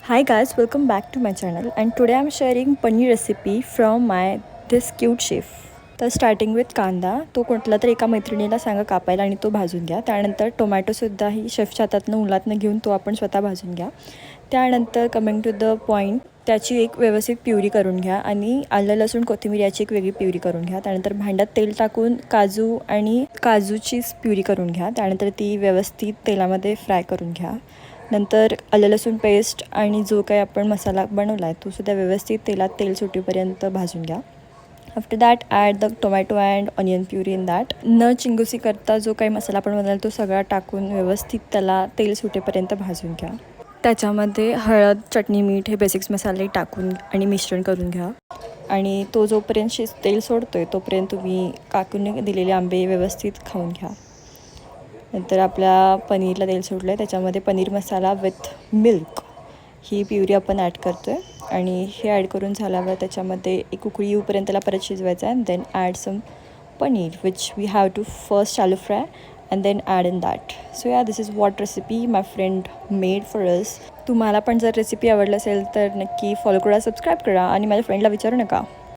Hi guys, welcome back to my channel and today I'm sharing paneer recipe from my this cute chef. तर starting with कांदा तो कुठला तरी एका मैत्रिणीला सांगा कापायला आणि तो भाजून घ्या. त्यानंतर टोमॅटोसुद्धा ही शेफच्या हातातनं उन्हातनं घेऊन तो आपण स्वतः भाजून घ्या. त्यानंतर कमिंग टू द पॉईंट त्याची एक व्यवस्थित प्युरी करून घ्या आणि आलं लसूण कोथिंबीर याची एक वेगळी प्युरी करून घ्या. त्यानंतर भांड्यात तेल टाकून काजू आणि काजूचीच प्युरी करून घ्या. त्यानंतर ती व्यवस्थित तेलामध्ये फ्राय करून घ्या. नंतर आलं लसूण पेस्ट आणि जो काही आपण मसाला बनवला आहे तो सुद्धा व्यवस्थित तेलात तेल सुटेपर्यंत भाजून घ्या. After that add the tomato and onion puree in that. न चिंगुसी करता जो काही मसाला आपण बनवला तो सगळा टाकून व्यवस्थित त्याला तेल सुटेपर्यंत भाजून घ्या. त्याच्यामध्ये हळद, चटणी, मीठ हे बेसिक्स मसाले टाकून आणि मिश्रण करून घ्या. आणि तो जोपर्यंत तेल सोडतो आहे तोपर्यंत तुम्ही काकूने दिलेले आंबे व्यवस्थित खाऊन घ्या. नंतर आपल्या पनीरला तेल सुटलं आहे त्याच्यामध्ये paneer masala with milk he puree आपण ॲड करतो आहे. आणि हे ॲड करून झाल्यावर त्याच्यामध्ये एक उकळी येऊपर्यंत त्याला परत शिजवायचं आहे. Then add some paneer which we have to first shallow fry and then add in that. So yeah this is what recipe my friend made for us. तुम्हाला पण जर रेसिपी आवडली असेल तर नक्की फॉलो करा, सबस्क्राईब करा आणि माझ्या फ्रेंडला विचारू नका.